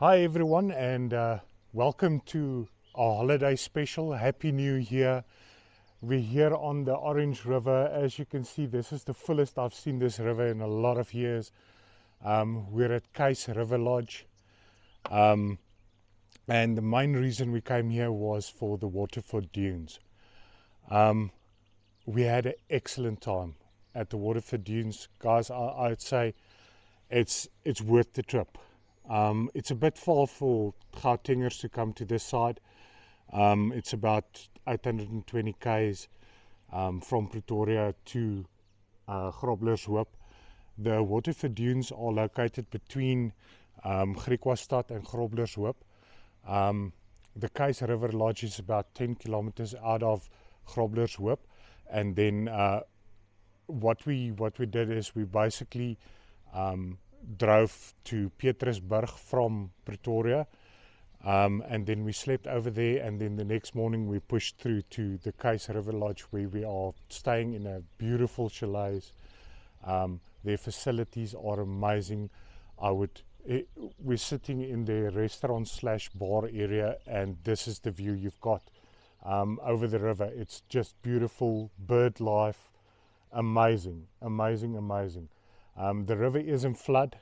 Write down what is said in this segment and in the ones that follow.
Hi everyone, and welcome to our holiday special. Happy New Year. We're here on the Orange River. As you can see, this is the fullest I've seen this river in a lot of years. We're at Case River Lodge, and the main reason we came here was for the Waterford Dunes. We had an excellent time at the Waterford Dunes. Guys, I'd say it's worth the trip. It's a bit far for Gautengers to come to this side. It's about 820 k's from Pretoria to Groblershoop. The Waterford Dunes are located between Griquastad and Groblershoop. The Case River Lodge is about 10 kilometers out of Groblershoop, and then what we did is we basically drove to Pietersburg from Pretoria, and then we slept over there, and then the next morning we pushed through to the Case River Lodge, where we are staying in a beautiful chalet. Their facilities are amazing. We're sitting in the restaurant / bar area, and this is the view you've got over the river. It's just beautiful, bird life, amazing. The river is in flood,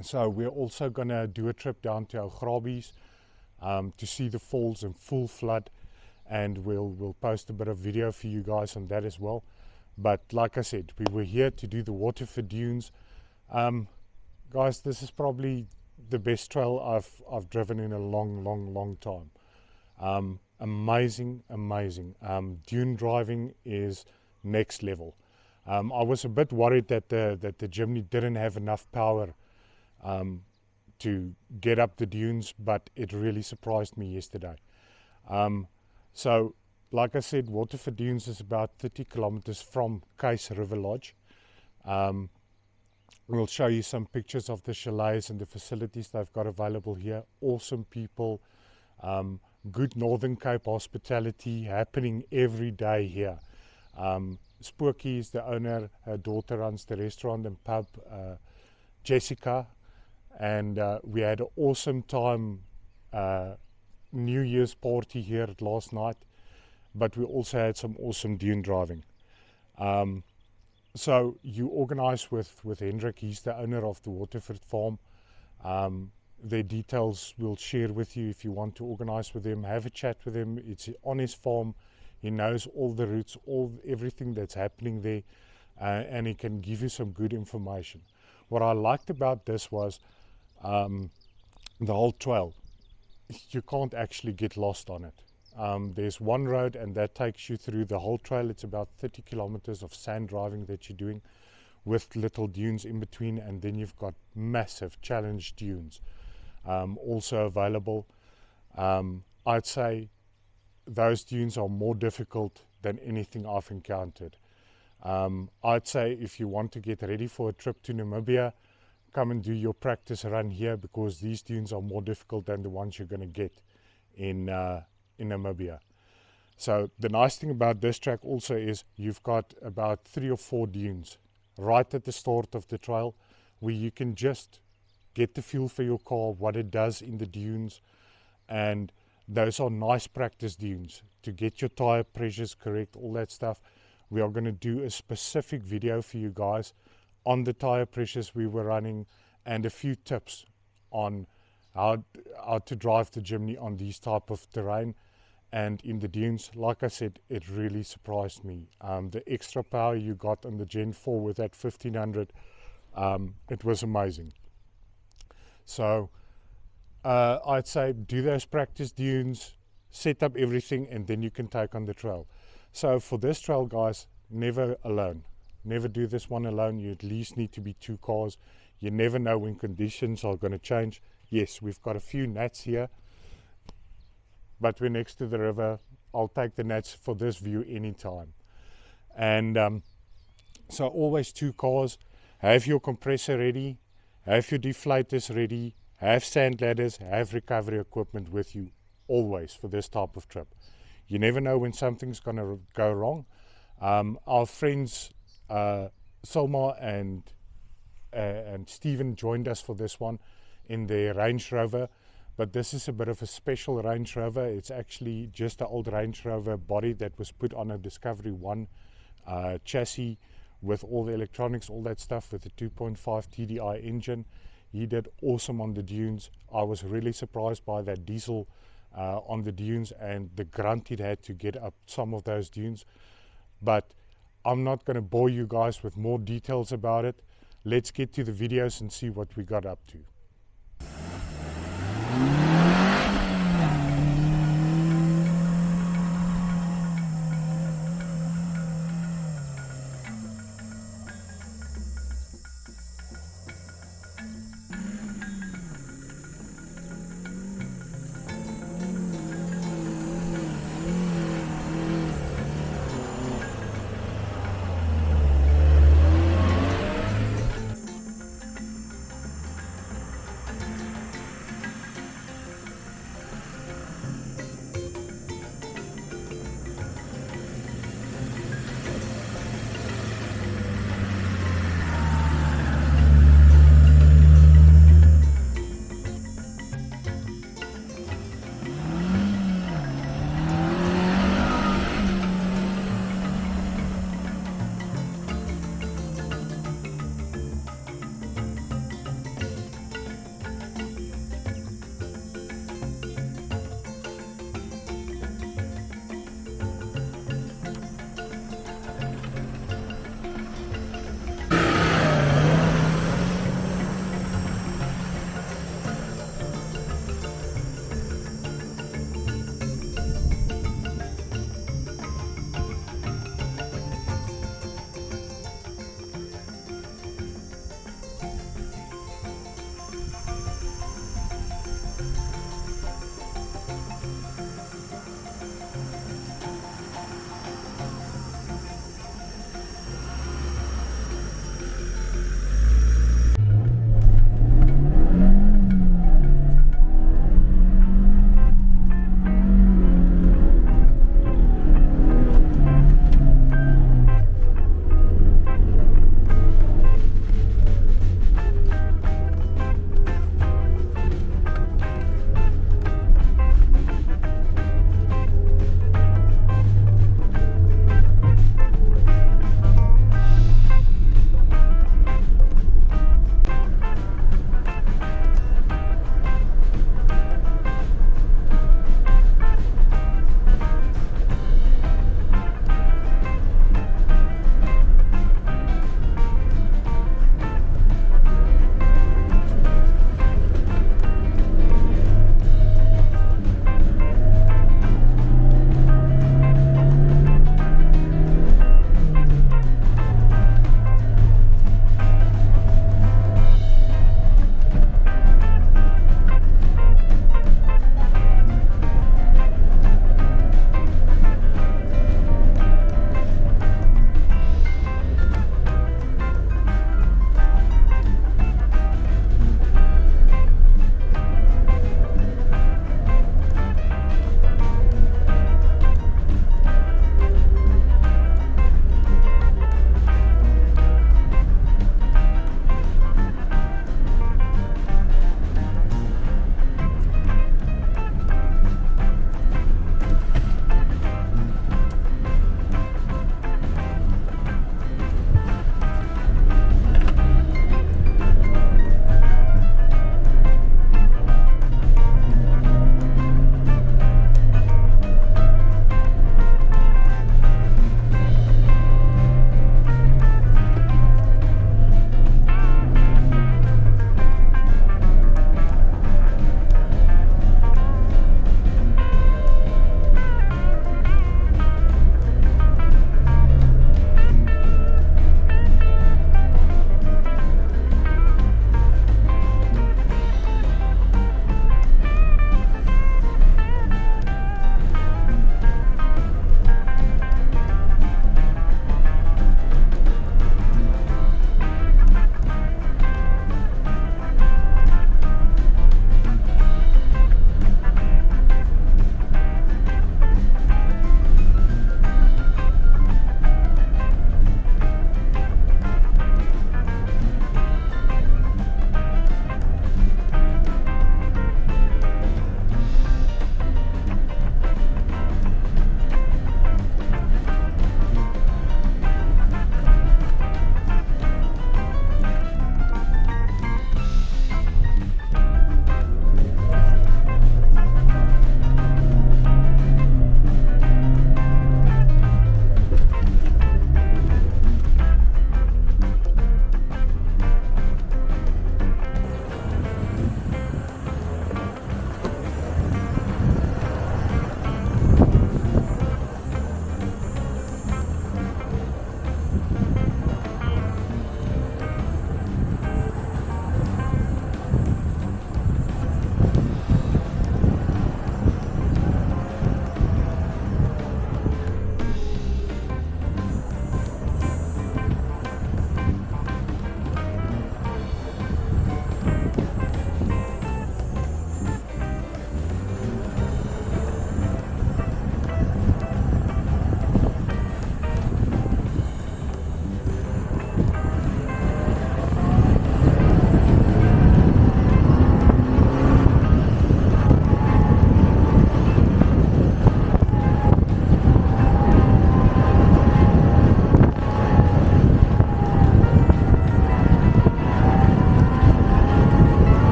so we're also going to do a trip down to Augrabies to see the falls in full flood, and we'll post a bit of video for you guys on that as well. But like I said, we were here to do the Waterford Dunes. Guys, this is probably the best trail I've driven in a long time. Amazing. Dune driving is next level. I was a bit worried that the Jimny didn't have enough power to get up the dunes, but it really surprised me yesterday. So, like I said, Waterford Dunes is about 30 kilometers from Case River Lodge. We'll show you some pictures of the chalets and the facilities they've got available here. Awesome people, good Northern Cape hospitality happening every day here. Spooky is the owner, her daughter runs the restaurant and pub, Jessica, and we had an awesome time, New Year's party here last night, but we also had some awesome dune driving. So you organise with Hendrik, he's the owner of the Waterford farm. Their details we'll share with you if you want to organise with him, have a chat with him. It's on his farm. He knows all the routes, everything that's happening there, and he can give you some good information. What I liked about this was the whole trail. You can't actually get lost on it. There's one road, and that takes you through the whole trail. It's about 30 kilometers of sand driving that you're doing with little dunes in between, and then you've got massive challenge dunes also available. I'd say those dunes are more difficult than anything I've encountered. I'd say if you want to get ready for a trip to Namibia, come and do your practice run here, because these dunes are more difficult than the ones you're going to get in Namibia. So the nice thing about this track also is you've got about 3 or 4 dunes right at the start of the trail, where you can just get the feel for your car, what it does in the dunes, and those are nice practice dunes to get your tire pressures correct, all that stuff. We are going to do a specific video for you guys on the tire pressures we were running, and a few tips on how to drive the Jimny on these type of terrain and in the dunes. Like I said, it really surprised me. The extra power you got on the Gen 4 with that 1500, it was amazing. So I'd say do those practice dunes, set up everything, and then you can take on the trail. So for this trail, guys, never alone. Never do this one alone. You at least need to be 2 cars. You never know when conditions are going to change. Yes, we've got a few gnats here, but we're next to the river. I'll take the gnats for this view anytime. And so always 2 cars. Have your compressor ready, have your deflators ready, have sand ladders, have recovery equipment with you always for this type of trip. You never know when something's going to go wrong. Our friends Selma and Stephen joined us for this one. in their Range Rover, but this is a bit of a special Range Rover. It's actually just an old Range Rover body that was put on a Discovery 1 chassis with all the electronics, all that stuff, with the 2.5 TDI engine. He did awesome on the dunes. I was really surprised by that diesel on the dunes and the grunt it had to get up some of those dunes. But I'm not going to bore you guys with more details about it. Let's get to the videos and see what we got up to.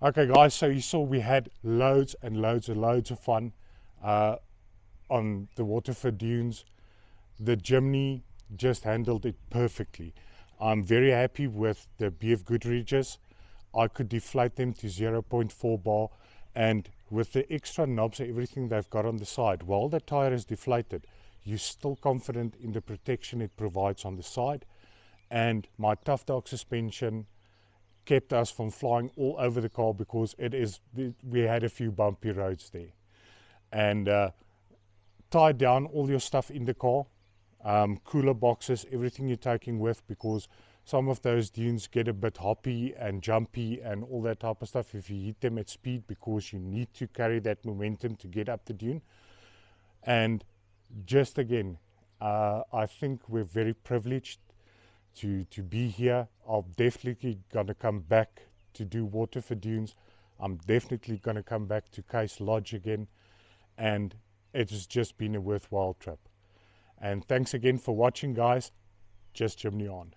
Okay guys, so you saw we had loads and loads and loads of fun on the Waterford dunes. The Jimny just handled it perfectly. I'm very happy with the BF Goodridges. I could deflate them to 0.4 bar, and with the extra knobs and everything they've got on the side, while the tire is deflated, you're still confident in the protection it provides on the side. And my Tough Dog suspension kept us from flying all over the car, because we had a few bumpy roads there. And tie down all your stuff in the car, cooler boxes, everything you're taking with, because some of those dunes get a bit hoppy and jumpy and all that type of stuff if you hit them at speed, because you need to carry that momentum to get up the dune. And just again, I think we're very privileged to be here. I'm definitely going to come back to do Waterford dunes. I'm definitely going to come back to Case Lodge again, and it has just been a worthwhile trip. And thanks again for watching, guys. Just Jimny on.